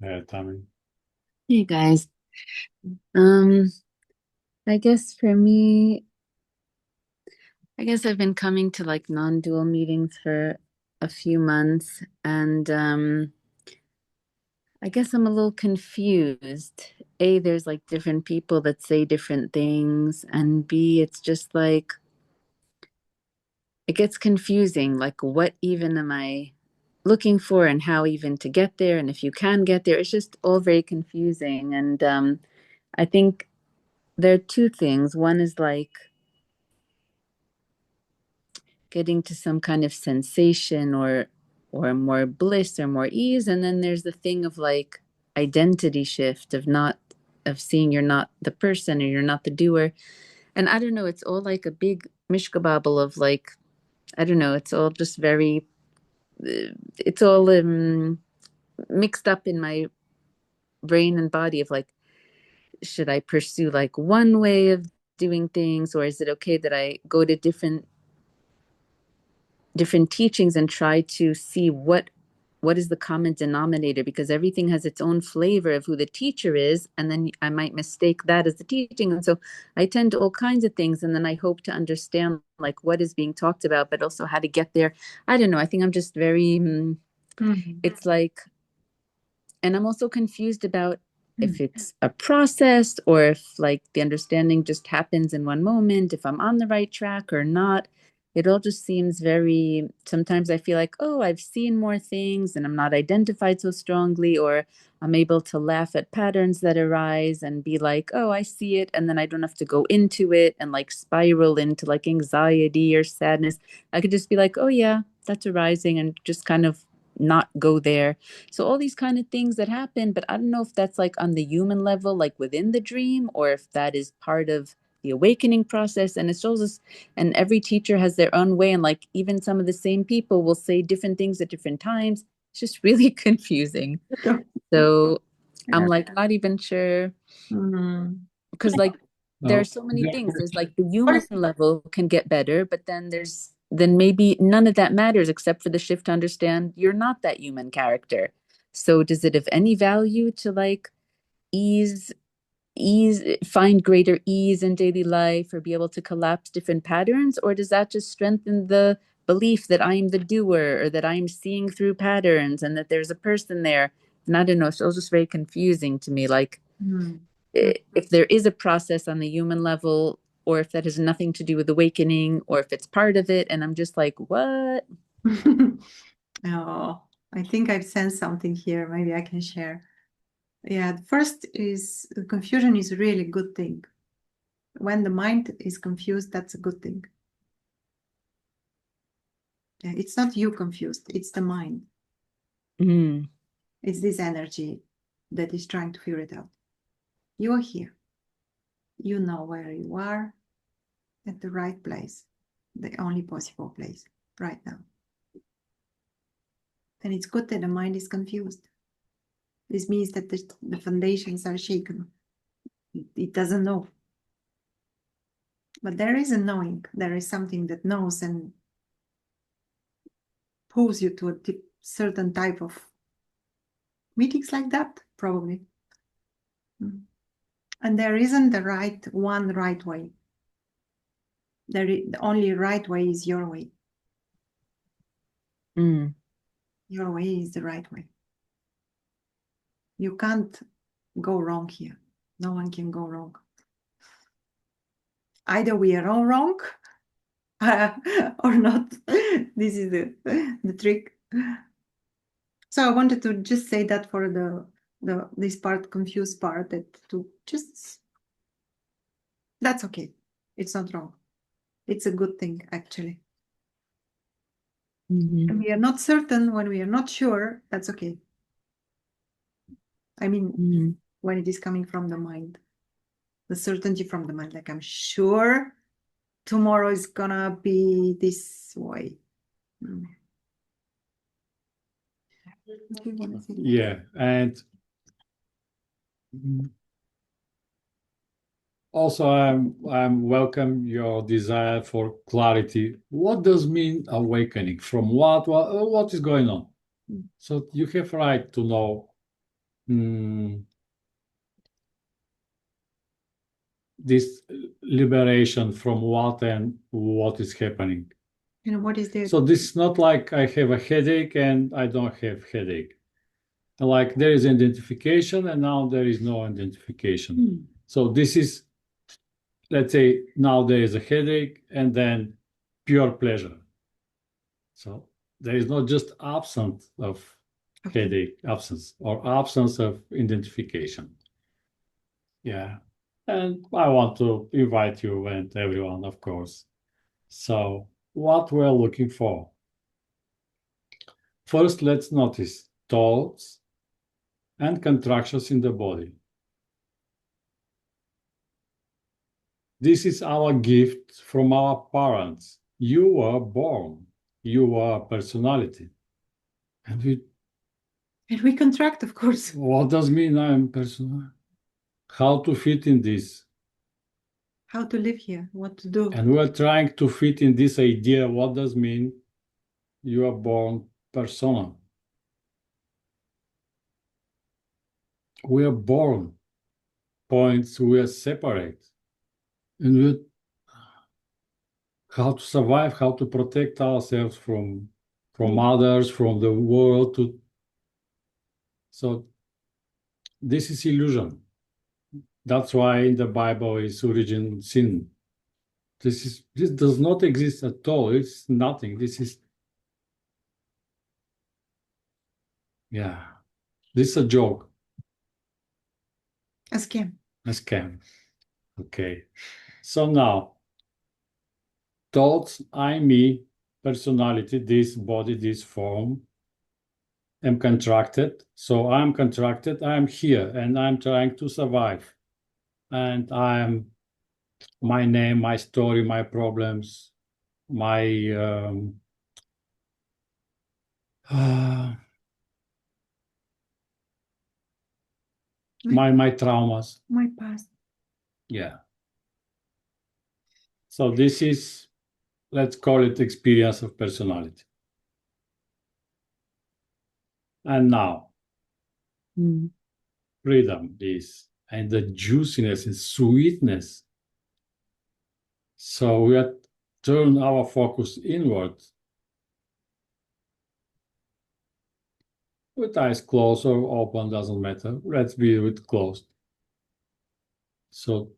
Tommy. Hey guys. Um, I guess for me, I guess I've been coming to like non-dual meetings for a few months and I guess I'm a little confused. A, there's like different people that say different things, and B, it's just like it gets confusing. Like what even am I looking for and how even to get there and if you can get there. It's just all very confusing and I think there are two things. One is like getting to some kind of sensation or more bliss or more ease, and then there's the thing of like identity shift of not of seeing you're not the person or you're not the doer. And I don't know, it's all like a big mishkabobble of like, I don't know, it's all just very it's all mixed up in my brain and body of like, should I pursue like one way of doing things, or is it okay that I go to different teachings and try to see what is the common denominator, because everything has its own flavor of who the teacher is, and then I might mistake that as the teaching, and so I tend to all kinds of things, and then I hope to understand like what is being talked about but also how to get there. I don't know, I think I'm just very Mhm. it's like, and I'm also confused about if it's a process or if like the understanding just happens in one moment, if I'm on the right track or not. It all just seems very, sometimes I feel like, oh, I've seen more things and I'm not identified so strongly, or I'm able to laugh at patterns that arise and be like, oh, I see it. And then I don't have to go into it and like spiral into like anxiety or sadness. I could just be like, oh, yeah, that's arising, and just kind of not go there. So all these kind of things that happen, but I don't know if that's like on the human level, like within the dream, or if that is part of the awakening process. And it shows us, and every teacher has their own way, and like even some of the same people will say different things at different times. It's just really confusing. So I'm Yeah. like not even sure, Mm. because like there are No. so many things. There's like the human level can get better, but then maybe none of that matters except for the shift to understand you're not that human character. So does it have any value to like ease find greater ease in daily life or be able to collapse different patterns, or does that just strengthen the belief that I'm the doer or that I'm seeing through patterns and that there's a person there? And I don't know, so it was just very confusing to me, like Mm. Mm. if there is a process on the human level, or if that has nothing to do with awakening, or if it's part of it. And I'm just like, what? Oh, I think I've sensed something here. Maybe I can share. Yeah, the first is confusion is a really good thing. When the mind is confused, that's a good thing. Yeah, it's not you confused, it's the mind. Mm, It's this energy that is trying to figure it out. You are here. You know where you are at the right place, the only possible place right now. And it's good that the mind is confused. This means that the foundations are shaken. It doesn't know. But there is a knowing. There is something that knows and pulls you to a certain type of meetings like that, probably. Mm. And there isn't the right way. The only right way is your way. mm, Your way is the right way. You can't go wrong here. No one can go wrong. Either we are all wrong or not. This is the trick. So I wanted to just say that for the this part, confused part, that to just that's okay. It's not wrong. It's a good thing actually. mhm, And we are not certain when we are not sure, that's okay. I mean, mhm. when it is coming from the mind, the certainty from the mind, like I'm sure tomorrow is gonna be this way. Mm. Do you want to say something? Yeah, and also I'm welcome your desire for clarity. What does mean awakening? From what is going on? Mm. So you have right to know this liberation from what and what is happening. And what is the So this is not like I have a headache and I don't have headache. Like there is identification and now there is no identification. So this is, let's say now there is a headache and then pure pleasure. So there is not just absence of headache, absence or absence of identification. Yeah. And I want to invite you and everyone, of course. So what we're looking for. First, let's notice thoughts and contractions in the body. This is our gift from our parents. You were born. You are a personality. And we contract, of course. What does mean I'm personal? How to fit in this? How to live here, what to do. And we're trying to fit in this idea. What does mean you are born persona? We are born points, we are separate. And we how to survive, how to protect ourselves from others, from the world. So this is illusion. That's why in the Bible is origin sin. This does not exist at all. It's nothing. This is this is a joke. A scam. A scam. Okay. So now thoughts, I, me, personality, this body, this form, am contracted. So I'm contracted, I'm here, and I'm trying to survive. And I'm my name, my story, my problems, my my traumas. My past. Yeah. So this is, let's call it experience of personality. And now, freedom is, and the juiciness and sweetness. So we are turn our focus inward with eyes closed or open, doesn't matter. Let's be with closed. So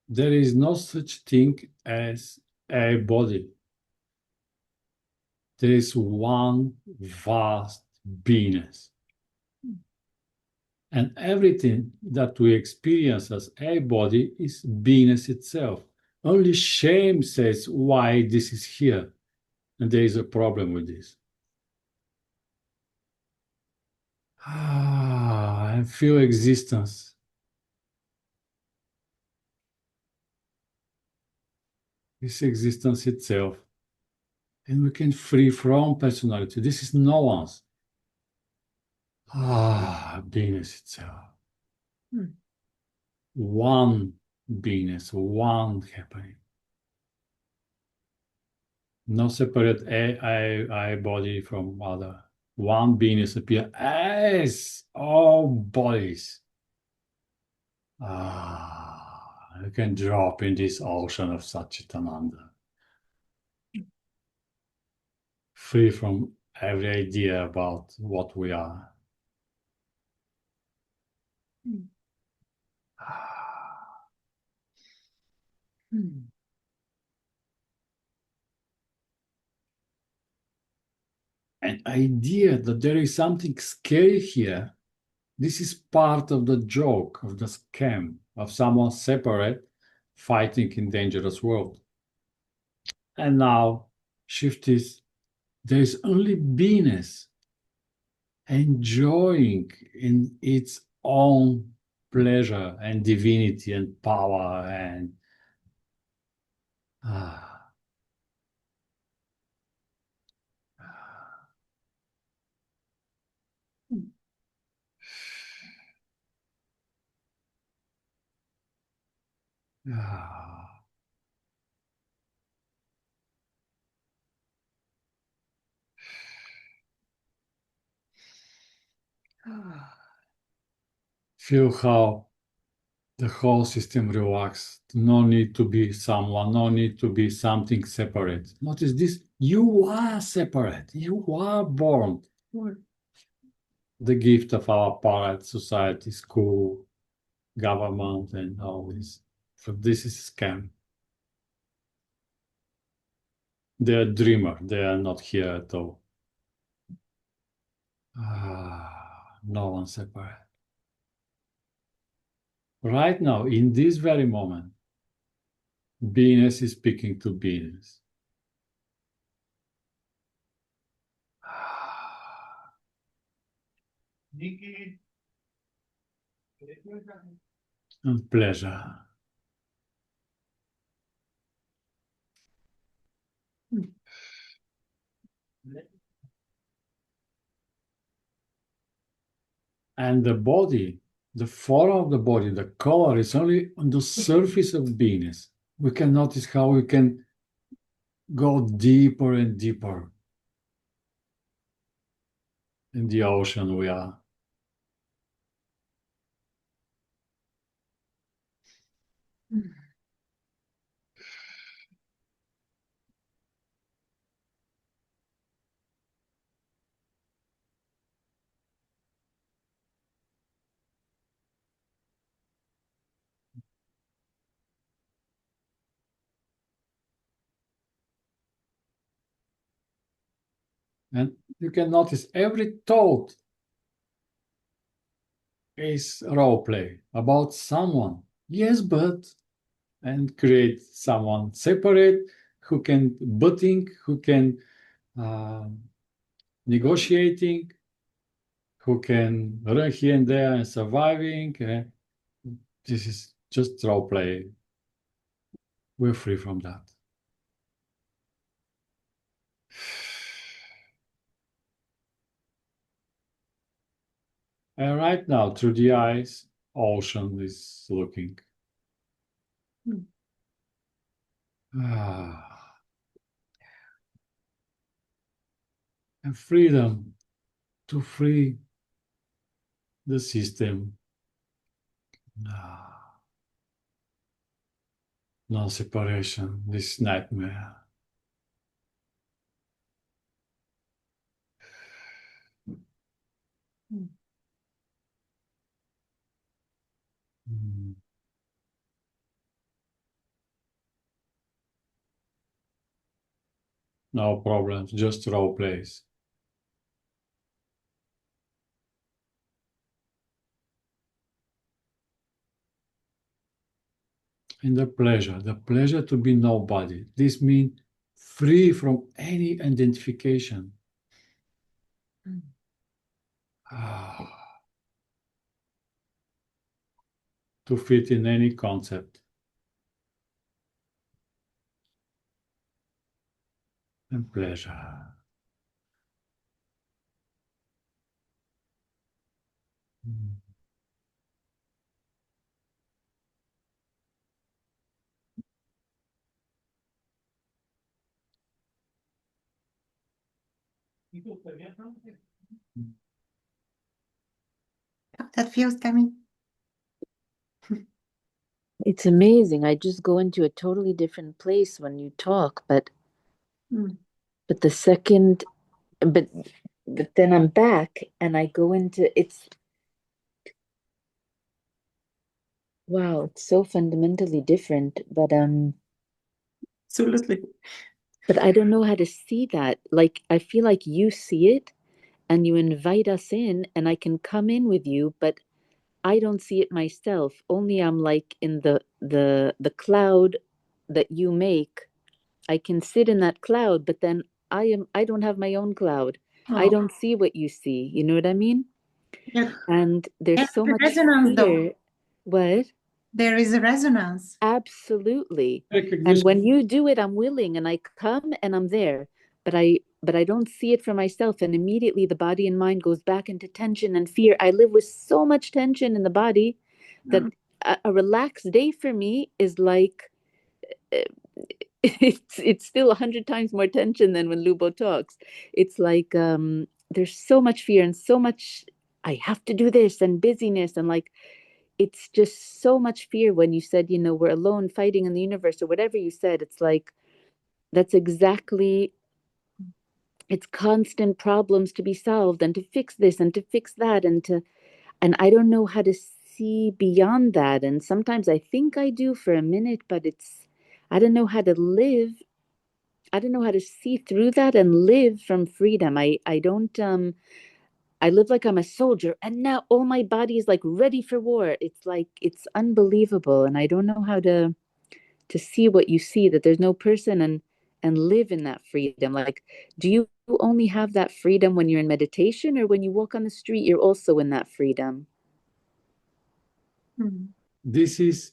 there is no such thing as a body. There is one vast beingness. And everything that we experience as a body is beingness itself. Only shame says why this is here. And there is a problem with this. I feel existence. This existence itself. And we can free from personality. This is no one's. Beingness itself. One beingness, one happening. No separate I body from other. One beingness appear as all bodies. You can drop in this ocean of Satchitananda. Free from every idea about what we are. An idea that there is something scary here, this is part of the joke, of the scam, of someone separate fighting in dangerous world. And now shift is, there is only beingness enjoying in its own pleasure and divinity and power and Feel how the whole system relaxes. No need to be someone, no need to be something separate. Notice this, you are separate, you are born. The gift of our parent, society, school, government, and all this. So this is a scam. They're a dreamer, they are not here at all. No one separate. Right now, in this very moment, beingness is speaking to beingness. And pleasure. And the body, the form of the body, the color is only on the surface of beingness. We can notice how we can go deeper and deeper in the ocean we are. And you can notice every thought is role play about someone. Yes, but, and create someone separate who can butting, who can negotiating, who can run here and there and surviving. This is just role play. We're free from that. And right now, through the eyes, ocean is looking. And freedom to free the system. No separation, this nightmare. No problems, just role plays. And the pleasure to be nobody. This means free from any identification. To fit in any concept. And pleasure. How that feels, Tammy? It's amazing. I just go into a totally different place when you talk, but the second, but then I'm back and I go into it's. Wow, it's so fundamentally different, but Absolutely. But I don't know how to see that. Like, I feel like you see it and you invite us in and I can come in with you, but I don't see it myself. Only I'm like in the cloud that you make. I can sit in that cloud, but then I don't have my own cloud. I don't see what you see. You know what I mean? Yeah. And there's so much resonance, fear. though. What? There is a resonance. Absolutely. Recognition. And when you do it, I'm willing and I come and I'm there. But I don't see it for myself. And immediately the body and mind goes back into tension and fear. I live with so much tension in the body that a relaxed day for me is like it's still 100 times more tension than when Lubo talks. It's like there's so much fear and so much I have to do this, and busyness, and like it's just so much fear. When you said, you know, we're alone fighting in the universe, or whatever you said, it's like that's exactly, it's constant problems to be solved, and to fix this and to fix that, and I don't know how to see beyond that. And sometimes I think I do for a minute, but I don't know how to live. I don't know how to see through that and live from freedom. I don't I live like I'm a soldier, and now all my body is like ready for war. It's like it's unbelievable, and I don't know how to see what you see, that there's no person, and live in that freedom. Like, do you only have that freedom when you're in meditation, or when you walk on the street you're also in that freedom? This is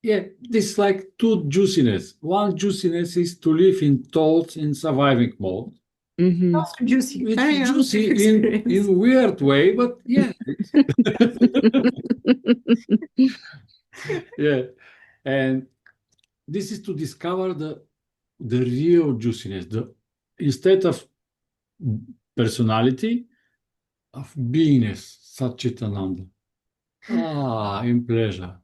yeah, this is like two juiciness. One juiciness is to live in thoughts in surviving mode. Mm-hmm. Also juicy. It's Very juicy experience. in weird way, but yeah. Yeah. And this is to discover the real juiciness, instead of personality, of beingness, Satchitananda. In pleasure.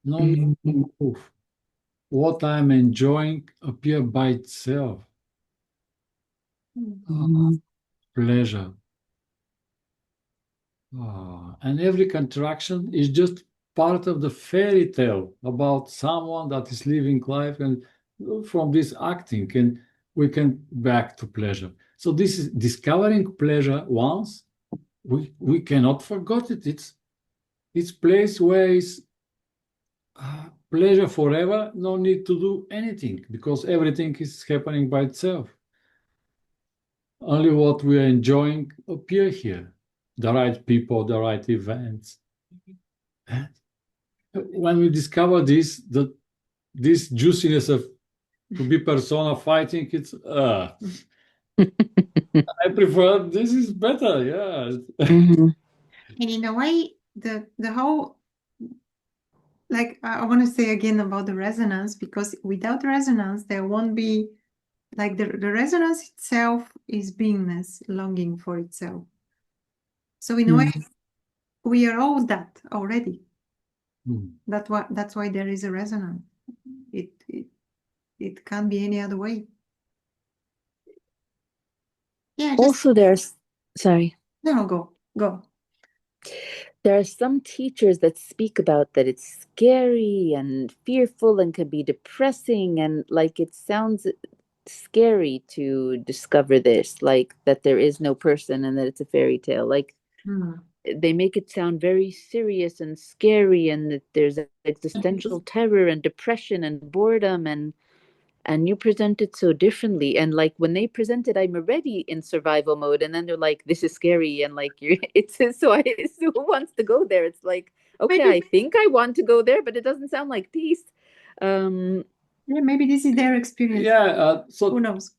No need to move. What I'm enjoying appear by itself. Pleasure. And every contraction is just part of the fairy tale about someone that is living life, and from this acting, and we can back to pleasure. So this is discovering pleasure once. We cannot forget it. It's place where is pleasure forever. No need to do anything, because everything is happening by itself. Only what we are enjoying appear here. The right people, the right events. And when we discover this juiciness of to be persona fighting, it's I prefer this is better. Yeah. And in a way, the whole, like, I want to say again about the resonance, because without resonance, there won't be, like, the resonance itself is beingness, longing for itself. So in a way, we are all that already. That's why there is a resonance. It can't be any other way. Yeah. Also, sorry. No, go. There are some teachers that speak about that it's scary and fearful and can be depressing, and like it sounds scary to discover this, like that there is no person and that it's a fairy tale. Like they make it sound very serious and scary, and that there's existential terror and depression and boredom, and you present it so differently. And like when they present it, I'm already in survival mode, and then they're like, this is scary, and like it's so who wants to go there? It's like, okay, I think I want to go there, but it doesn't sound like peace. Yeah, maybe this is their experience. Yeah. So who knows?